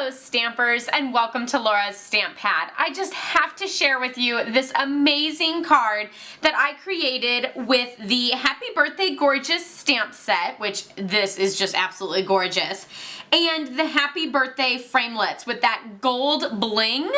Hello Stampers, and welcome to Laura's Stamp Pad. I just have to share with you this amazing card that I created with the Happy Birthday Gorgeous stamp set, which this is just absolutely gorgeous, and the Happy Birthday framelits with that gold bling.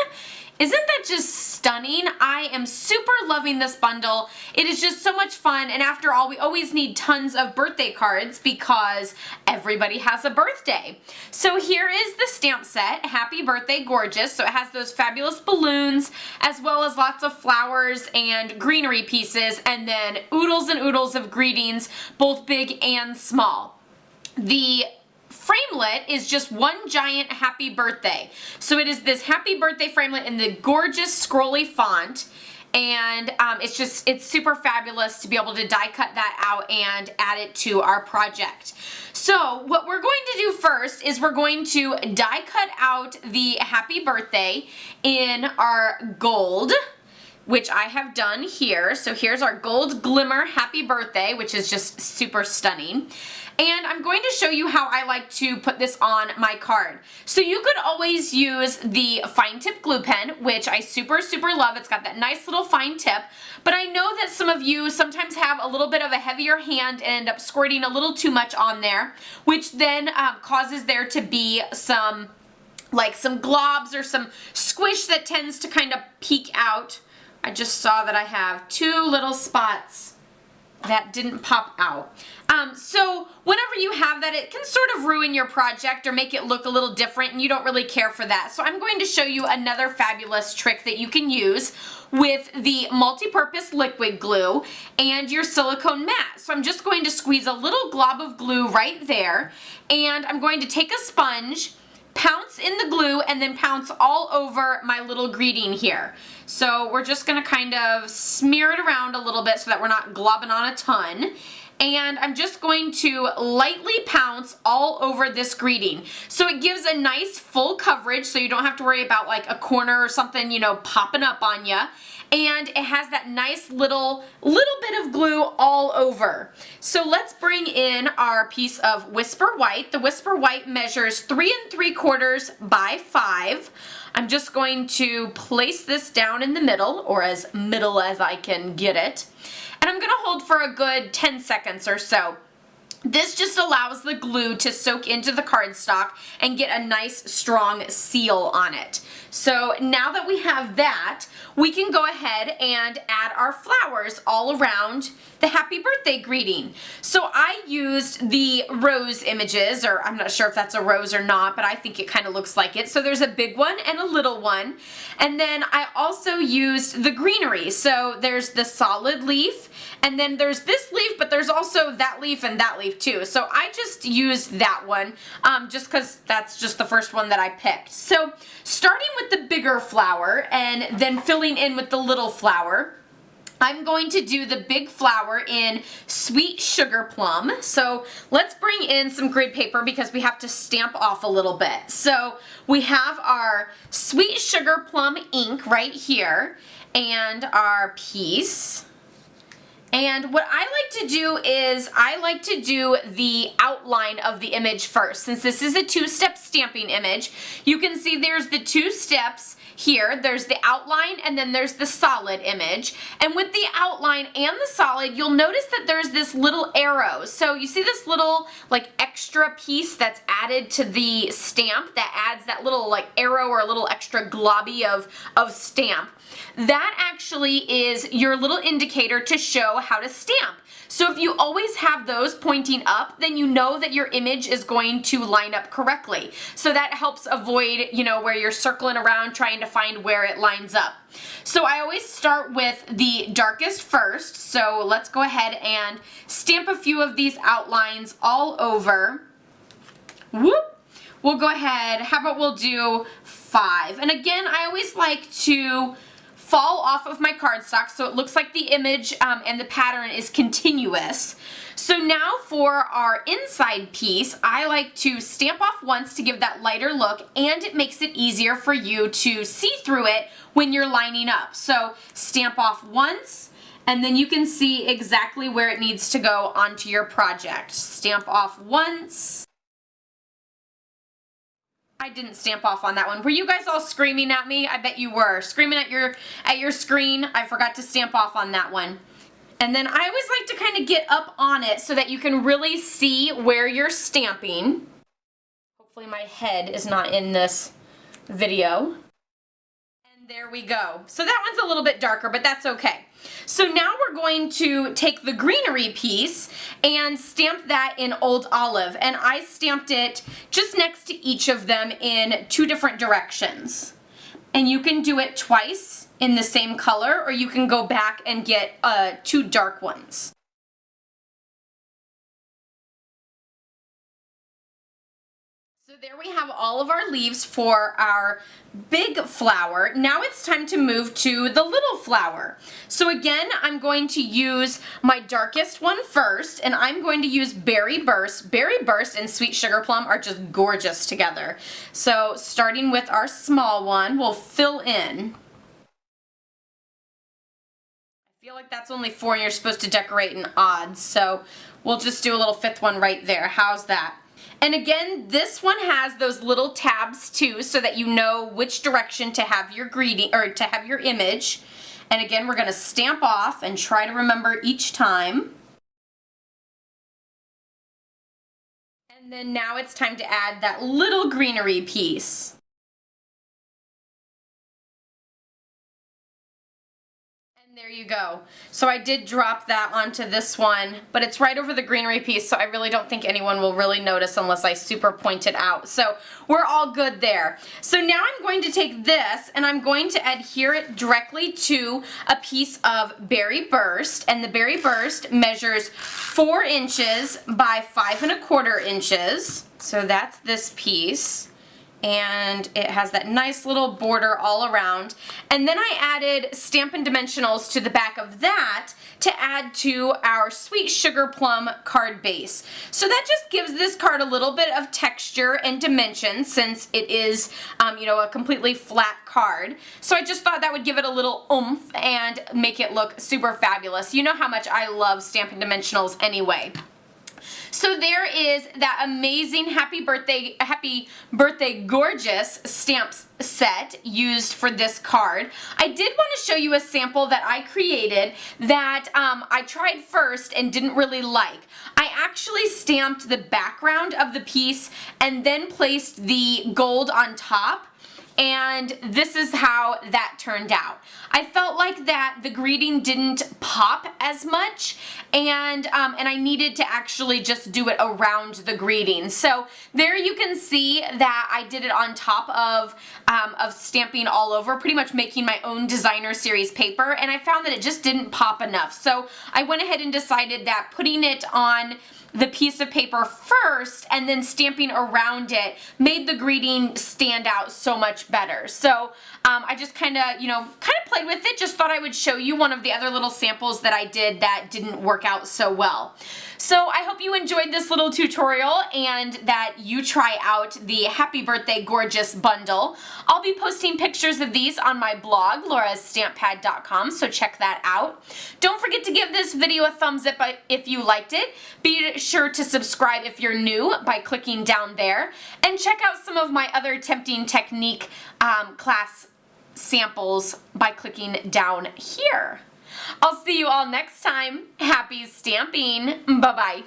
Isn't that just stunning? I am super loving this bundle. It is just so much fun, and after all, we always need tons of birthday cards because everybody has a birthday. So here is the stamp set, Happy Birthday Gorgeous. So it has those fabulous balloons, as well as lots of flowers and greenery pieces, and then oodles and oodles of greetings, both big and small. The framelit is just one giant happy birthday. So it is this happy birthday framelit in the gorgeous scrolly font, and it's super fabulous to be able to die cut that out and add it to our project. So what we're going to do first is we're going to die cut out the happy birthday in our gold, which I have done here. So here's our gold glimmer happy birthday, which is just super stunning. And I'm going to show you how I like to put this on my card. So you could always use the fine tip glue pen, which I super love. It's got that nice little fine tip. But I know that some of you sometimes have a little bit of a heavier hand and end up squirting a little too much on there, which then causes there to be some globs or some squish that tends to kind of peek out. I just saw that I have two little spots that didn't pop out. So whenever you have that, it can sort of ruin your project or make it look a little different, and you don't really care for that. So I'm going to show you another fabulous trick that you can use with the multi-purpose liquid glue and your silicone mat. So I'm just going to squeeze a little glob of glue right there, and I'm going to take a sponge, pounce in the glue, and then pounce all over my little greeting here. So we're just going to kind of smear it around a little bit so that we're not globbing on a ton. And I'm just going to lightly pounce all over this greeting. So it gives a nice full coverage, so you don't have to worry about like a corner or something, you know, popping up on you. And it has that nice little bit of glue all over. So let's bring in our piece of Whisper White. The Whisper White measures 3 3/4 by 5. I'm just going to place this down in the middle, or as middle as I can get it. And I'm going to hold for a good 10 seconds or so. This just allows the glue to soak into the cardstock and get a nice strong seal on it. So now that we have that, we can go ahead and add our flowers all around the happy birthday greeting. So I used the rose images, or I'm not sure if that's a rose or not, but I think it kind of looks like it. So there's a big one and a little one. And then I also used the greenery. So there's the solid leaf, and then there's this leaf, but there's also that leaf and that leaf too. So I just used that one just because that's just the first one that I picked. So starting with the bigger flower and then filling in with the little flower, I'm going to do the big flower in Sweet Sugar Plum. So let's bring in some grid paper because we have to stamp off a little bit. So we have our Sweet Sugar Plum ink right here and our piece. And what I like to do is I like to do the outline of the image first. Since this is a 2-step stamping image, you can see there's the 2 steps here. There's the outline and then there's the solid image. And with the outline and the solid, you'll notice that there's this little arrow. So you see this little like extra piece that's added to the stamp that adds that little like arrow or a little extra globby of stamp. That actually is your little indicator to show how to stamp. So if you always have those pointing up, then you know that your image is going to line up correctly. So that helps avoid, you know, where you're circling around trying to find where it lines up. So I always start with the darkest first. So let's go ahead and stamp a few of these outlines all over. Whoop! We'll go ahead, how about we'll do 5. And again, I always like to fall off of my cardstock so it looks like the image and the pattern is continuous. So now for our inside piece, I like to stamp off once to give that lighter look, and it makes it easier for you to see through it when you're lining up. So stamp off once, and then you can see exactly where it needs to go onto your project. Stamp off once. I didn't stamp off on that one. Were you guys all screaming at me? I bet you were. Screaming at your screen. I forgot to stamp off on that one. And then I always like to kind of get up on it so that you can really see where you're stamping. Hopefully my head is not in this video. And there we go. So that one's a little bit darker, but that's okay. So now we're going to take the greenery piece and stamp that in Old Olive. And I stamped it just next to each of them in 2 different directions. And you can do it twice in the same color, or you can go back and get 2 dark ones. So there we have all of our leaves for our big flower. Now it's time to move to the little flower. So again, I'm going to use my darkest one first, and I'm going to use Berry Burst. Berry Burst and Sweet Sugar Plum are just gorgeous together. So starting with our small one, we'll fill in. I feel like that's only 4 and you're supposed to decorate in odds, so we'll just do a little 5th one right there. How's that? And again, this one has those little tabs too, so that you know which direction to have your greeting, or to have your image. And again, we're going to stamp off and try to remember each time. And then now it's time to add that little greenery piece. There you go. So I did drop that onto this one, but it's right over the greenery piece, so I really don't think anyone will really notice unless I super point it out. So we're all good there. So now I'm going to take this and I'm going to adhere it directly to a piece of Berry Burst, and the Berry Burst measures 4 inches by 5 1/4 inches. So that's this piece. And it has that nice little border all around. And then I added Stampin' Dimensionals to the back of that to add to our Sweet Sugar Plum card base. So that just gives this card a little bit of texture and dimension, since it is, you know, a completely flat card. So I just thought that would give it a little oomph and make it look super fabulous. You know how much I love Stampin' Dimensionals anyway. So there is that amazing Happy Birthday Gorgeous stamps set used for this card. I did want to show you a sample that I created that I tried first and didn't really like. I actually stamped the background of the piece and then placed the gold on top. And this is how that turned out. I felt like that the greeting didn't pop as much, and I needed to actually just do it around the greeting. So there you can see that I did it on top of stamping all over, pretty much making my own designer series paper, and I found that it just didn't pop enough. So I went ahead and decided that putting it on the piece of paper first and then stamping around it made the greeting stand out so much better. So I just kind of played with it. Just thought I would show you one of the other little samples that I did that didn't work out so well. So I hope you enjoyed this little tutorial and that you try out the Happy Birthday Gorgeous bundle. I'll be posting pictures of these on my blog, laurastamppad.com, so check that out. Don't forget to give this video a thumbs up if you liked it. Be sure to subscribe if you're new by clicking down there, and check out some of my other tempting technique class samples by clicking down here. I'll see you all next time. Happy stamping. Bye-bye.